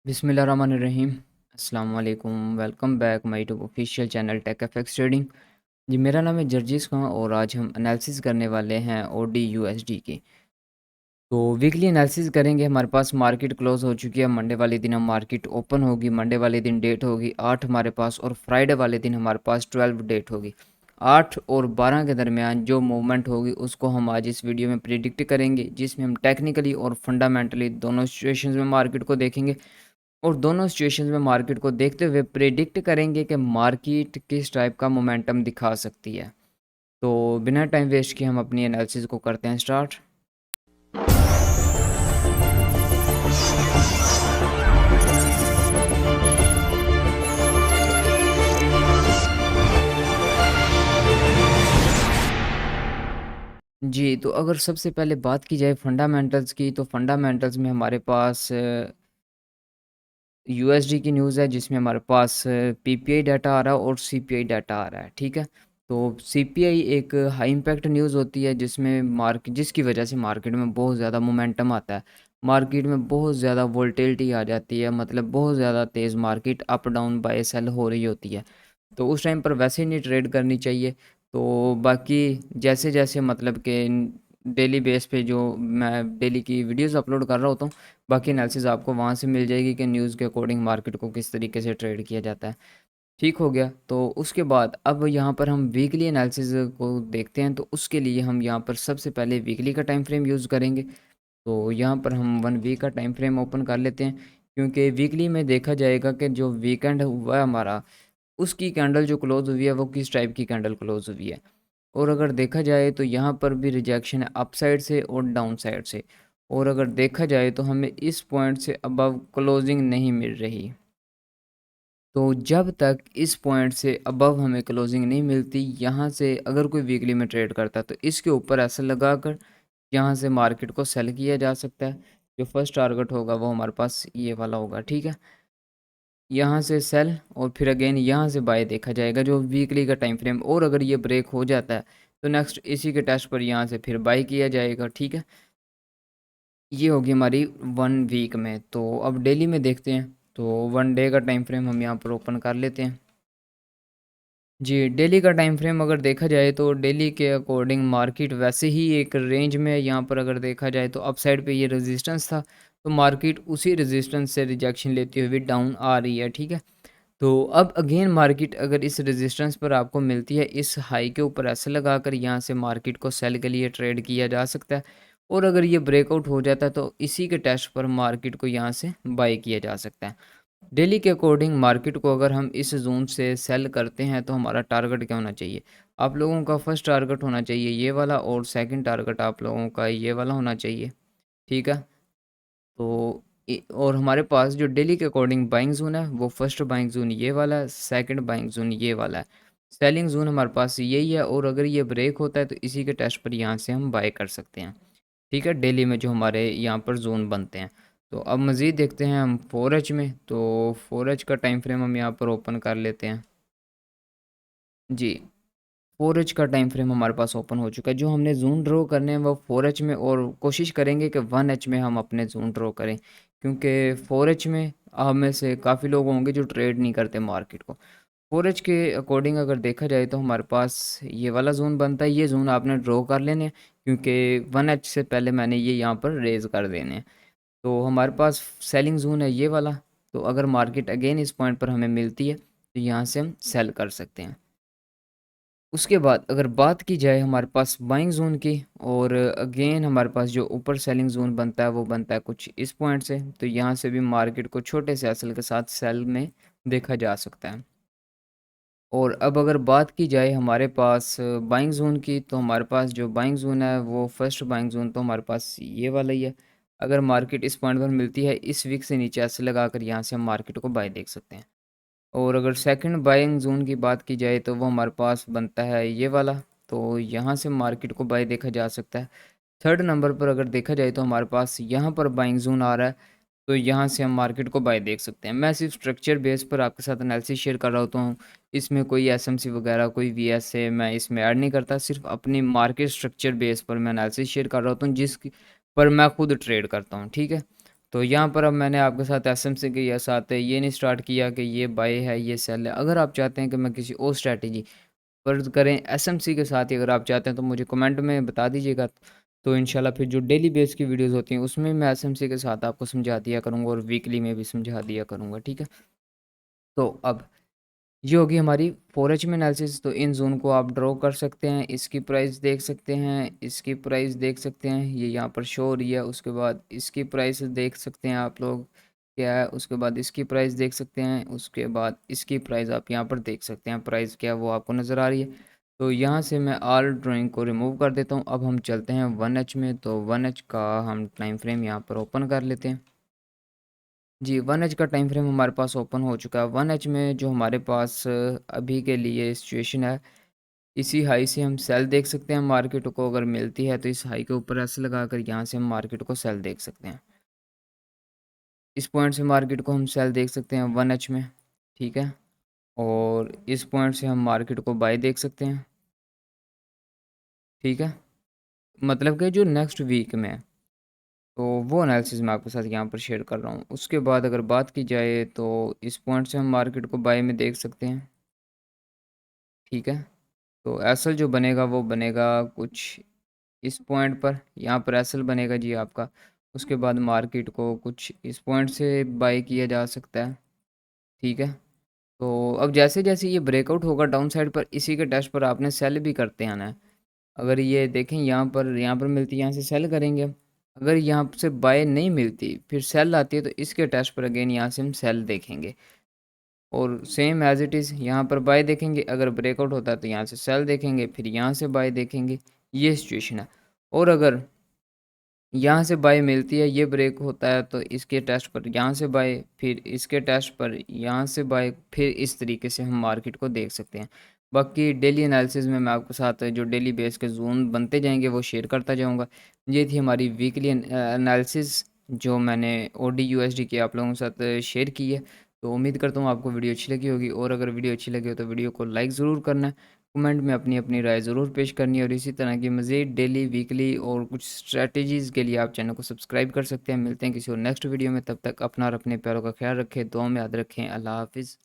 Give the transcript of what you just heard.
बिस्मिल्लाहिर्रहमानिर्रहीम। अस्सलाम वालेकुम। Welcome back my YouTube official channel tech FX trading. जी, मेरा नाम है जर्जिस खां और आज हम एनालिसिस करने वाले हैं ओडी यूएसडी की। तो वीकली एनालिसिस करेंगे। हमारे पास मार्केट क्लोज हो चुकी है। मंडे वाले दिन हम मार्केट ओपन होगी। मंडे वाले दिन डेट होगी 8 हमारे पास, और फ्राइडे वाले दिन हमारे पास 12 डेट होगी। 8 और 12 के दरमियान जो मूवमेंट होगी उसको हम आज इस वीडियो में प्रिडिक्ट करेंगे, जिसमें हम टेक्निकली और फंडामेंटली दोनों सिचुएशंस में मार्केट को देखेंगे और दोनों सिचुएशंस में मार्केट को देखते हुए प्रेडिक्ट करेंगे कि मार्केट किस टाइप का मोमेंटम दिखा सकती है। तो बिना टाइम वेस्ट किए हम अपनी एनालिसिस को करते हैं स्टार्ट। जी, तो अगर सबसे पहले बात की जाए फंडामेंटल्स की, तो फंडामेंटल्स में हमारे पास यूएसडी की न्यूज़ है, जिसमें हमारे पास पीपीआई डाटा आ रहा है और सीपीआई डाटा आ रहा है, ठीक है। तो सीपीआई एक हाई इम्पैक्ट न्यूज़ होती है, जिसकी वजह से मार्केट में बहुत ज़्यादा मोमेंटम आता है। मार्केट में बहुत ज़्यादा वोल्टिलिटी आ जाती है, मतलब बहुत ज़्यादा तेज़ market up down buy sell हो रही होती है। तो उस टाइम पर वैसे ही नहीं ट्रेड करनी चाहिए। तो बाकी जैसे-जैसे मतलब कि डेली बेस पे जो मैं डेली की वीडियोज़ अपलोड कर रहा होता हूँ, बाकी एनालिसिस आपको वहाँ से मिल जाएगी कि न्यूज़ के अकॉर्डिंग मार्केट को किस तरीके से ट्रेड किया जाता है। ठीक हो गया। तो उसके बाद अब यहाँ पर हम वीकली एनालिसिस को देखते हैं, तो उसके लिए हम यहाँ पर सबसे पहले वीकली का टाइम फ्रेम यूज़ करेंगे। तो यहाँ पर हम 1 वीक का टाइम फ्रेम ओपन कर लेते हैं, क्योंकि वीकली में देखा जाएगा कि जो वीकेंड हुआ है हमारा, उसकी कैंडल जो क्लोज़ हुई है वो किस टाइप की कैंडल क्लोज़ हुई है। और अगर देखा जाए तो यहाँ पर भी रिजेक्शन है अप साइड से और डाउन साइड से। और अगर देखा जाए तो हमें इस पॉइंट से अबव क्लोजिंग नहीं मिल रही। तो जब तक इस पॉइंट से अबव हमें क्लोजिंग नहीं मिलती, यहाँ से अगर कोई वीकली में ट्रेड करता है तो इसके ऊपर ऐसा लगाकर यहाँ से मार्केट को सेल किया जा सकता है। जो फर्स्ट टारगेट होगा वो हमारे पास ये वाला होगा, ठीक है। यहाँ से सेल और फिर अगेन यहाँ से बाय देखा जाएगा जो वीकली का टाइम फ्रेम, और अगर ये ब्रेक हो जाता है तो नेक्स्ट इसी के टेस्ट पर यहाँ से फिर बाय किया जाएगा, ठीक है। ये होगी हमारी 1 वीक में। तो अब डेली में देखते हैं। तो 1 डे का टाइम फ्रेम हम यहाँ पर ओपन कर लेते हैं। जी, डेली का टाइम फ्रेम अगर देखा जाए तो डेली के अकॉर्डिंग मार्केट वैसे ही एक रेंज में, यहाँ पर अगर देखा जाए तो अपसाइड पे ये रेजिस्टेंस था, तो मार्केट उसी रेजिस्टेंस से रिजेक्शन लेते हुए डाउन आ रही है, ठीक है। तो अब अगेन मार्केट अगर इस रेजिस्टेंस पर आपको मिलती है, इस हाई के ऊपर ऐसे लगाकर यहाँ से मार्केट को सेल के लिए ट्रेड किया जा सकता है। और अगर ये ब्रेकआउट हो जाता है तो इसी के टेस्ट पर मार्केट को यहाँ से बाय किया जा सकता है। डेली के अकॉर्डिंग मार्केट को अगर हम इस जोन से सेल करते हैं तो हमारा टारगेट क्या होना चाहिए? आप लोगों का फर्स्ट टारगेट होना चाहिए ये वाला, और सेकंड टारगेट आप लोगों का ये वाला होना चाहिए, ठीक है। तो और हमारे पास जो डेली के अकॉर्डिंग बाइंग जोन है वो फर्स्ट बाइंग जोन ये वाला है, सेकंड बाइंग जोन ये वाला है, सेलिंग जोन हमारे पास यही है। और अगर ये ब्रेक होता है तो इसी के टेस्ट पर यहाँ से हम बाय कर सकते हैं, ठीक है, डेली में जो हमारे यहाँ पर जोन बनते हैं। तो अब मज़ीद देखते हैं हम 4H में। तो 4H का टाइम फ्रेम हम यहाँ पर ओपन कर लेते हैं। जी, 4H का टाइम फ्रेम हमारे पास ओपन हो चुका है। जो हमने ज़ोन ड्रॉ करने हैं वो 4H में, और कोशिश करेंगे कि 1H में हम अपने ज़ोन ड्रॉ करें, क्योंकि 4H में हम में से काफ़ी लोग होंगे जो ट्रेड नहीं करते मार्केट को। 4H के अकॉर्डिंग अगर देखा जाए तो हमारे पास ये वाला ज़ोन बनता है। ये ज़ोन आपने ड्रॉ कर लेने हैं, क्योंकि 1H से पहले मैंने ये यहाँ पर रेज़ कर देने हैं। तो हमारे पास सेलिंग ज़ोन है ये वाला। तो अगर मार्केट अगेन इस पॉइंट पर हमें मिलती है तो यहाँ से हम सेल कर सकते हैं। उसके बाद अगर बात की जाए हमारे पास बाइंग ज़ोन की, और अगेन हमारे पास जो ऊपर सेलिंग ज़ोन बनता है वो बनता है कुछ इस पॉइंट से। तो यहाँ से भी मार्केट को छोटे से एसएल के साथ सेल में देखा जा सकता है। और अब अगर बात की जाए हमारे पास बाइंग ज़ोन की, तो हमारे पास जो बाइंग ज़ोन है वो फर्स्ट बाइंग ज़ोन तो हमारे पास ये वाला ही है। अगर मार्केट इस पॉइंट पर मिलती है, इस वीक से नीचे ऐसे लगाकर यहाँ से हम मार्केट को बाय देख सकते हैं। और अगर सेकंड बाइंग ज़ोन की बात की जाए तो वो हमारे पास बनता है ये वाला। तो यहाँ से मार्केट को बाय देखा जा सकता है। थर्ड नंबर पर अगर देखा जाए तो हमारे पास यहाँ पर बाइंग ज़ोन आ रहा है, तो यहाँ से हम मार्केट को बाय देख सकते हैं। मैं सिर्फ स्ट्रक्चर बेस पर आपके साथ एनालिसिस शेयर कर रहा होता हूँ। इसमें कोई एसएमसी वगैरह, कोई वीएसए मैं इसमें ऐड नहीं करता। सिर्फ अपनी मार्केट स्ट्रक्चर बेस पर मैं एनालिसिस शेयर कर रहा होता हूँ, जिस पर मैं खुद ट्रेड करता हूँ, ठीक है। तो यहाँ पर अब मैंने आपके साथ एसएमसी के साथ ये नहीं स्टार्ट किया कि ये बाय है, ये सेल है। अगर आप चाहते हैं कि मैं किसी और स्ट्रैटेजी पर करें एसएमसी के साथ ही अगर आप चाहते हैं तो मुझे कमेंट में बता दीजिएगा। तो इंशाल्लाह फिर जो डेली बेस की वीडियोज़ होती हैं उसमें मैं एसएमसी के साथ आपको समझा दिया करूँगा और वीकली में भी समझा दिया करूँगा, ठीक है? तो अब ये होगी हमारी 4H में एनालिसिस। तो इन ज़ोन को आप ड्रॉ कर सकते हैं, इसकी प्राइस देख सकते हैं, इसकी प्राइस देख सकते हैं, ये यहाँ पर शो हो रही है। उसके बाद इसकी प्राइस देख सकते हैं आप लोग क्या है, उसके बाद इसकी प्राइस देख सकते हैं, उसके बाद इसकी प्राइस आप यहाँ पर देख सकते हैं, प्राइस क्या है वो आपको नज़र आ रही है। तो यहाँ से मैं ऑल ड्राइंग को रिमूव कर देता हूँ। अब हम चलते हैं 1H में। तो 1H का हम टाइम फ्रेम यहाँ पर ओपन कर लेते हैं। जी, 1H का टाइम फ्रेम हमारे पास ओपन हो चुका है। 1H में जो हमारे पास अभी के लिए सिचुएशन है, इसी हाई से हम सेल देख सकते हैं। मार्केट को अगर मिलती है तो इस हाई के ऊपर ऐसे लगाकर यहाँ से हम मार्केट को सेल देख सकते हैं। इस पॉइंट से मार्केट को हम सेल देख सकते हैं 1H में, ठीक है? और इस पॉइंट से हम मार्केट को बाय देख सकते हैं, ठीक है? मतलब कि जो नेक्स्ट वीक में है, तो वो एनालिसिस मैं आपके साथ यहाँ पर शेयर कर रहा हूँ। उसके बाद अगर बात की जाए तो इस पॉइंट से हम मार्केट को बाय में देख सकते हैं, ठीक है? तो एसएल जो बनेगा वो बनेगा कुछ इस पॉइंट पर, यहाँ पर एसएल बनेगा जी आपका। उसके बाद मार्केट को कुछ इस पॉइंट से बाय किया जा सकता है, ठीक है? तो अब जैसे-जैसे ये ब्रेकआउट होगा डाउन साइड पर, इसी के टेस्ट पर आपने सेल भी करते आना है। अगर ये देखें यहाँ पर मिलती है, यहाँ से सेल करेंगे। अगर यहाँ से बाय नहीं मिलती, फिर सेल आती है तो इसके टेस्ट पर अगेन यहाँ से हम सेल देखेंगे। और सेम एज़ इट इज़ यहाँ पर बाय देखेंगे, अगर ब्रेकआउट होता है तो यहाँ से सेल देखेंगे, फिर यहाँ से बाय देखेंगे, ये सिचुएशन है। और अगर यहाँ से बाय मिलती है, ये ब्रेक होता है तो इसके टेस्ट पर यहाँ से बाय, फिर इसके टेस्ट पर यहाँ से बाय, फिर इस तरीके से हम मार्केट को देख सकते हैं। बाकी डेली एनालिसिस में मैं आपके साथ जो डेली बेस के ज़ोन बनते जाएंगे वो शेयर करता जाऊँगा। ये थी हमारी वीकली एनालिसिस जो मैंने ओडी यूएसडी की आप लोगों के साथ शेयर की है। तो उम्मीद करता हूँ आपको वीडियो अच्छी लगी होगी, और अगर वीडियो अच्छी लगी हो तो वीडियो को लाइक ज़रूर करना है, कमेंट में अपनी अपनी राय ज़रूर पेश करनी है। और इसी तरह की मज़ीद डेली वीकली और कुछ स्ट्रैटेजीज़ के लिए आप चैनल को सब्सक्राइब कर सकते हैं। मिलते हैं किसी और नेक्स्ट वीडियो में, तब तक अपना और अपने प्यारों का ख्याल रखें, दुआ में याद रखें। अल्लाह हाफ़िज़।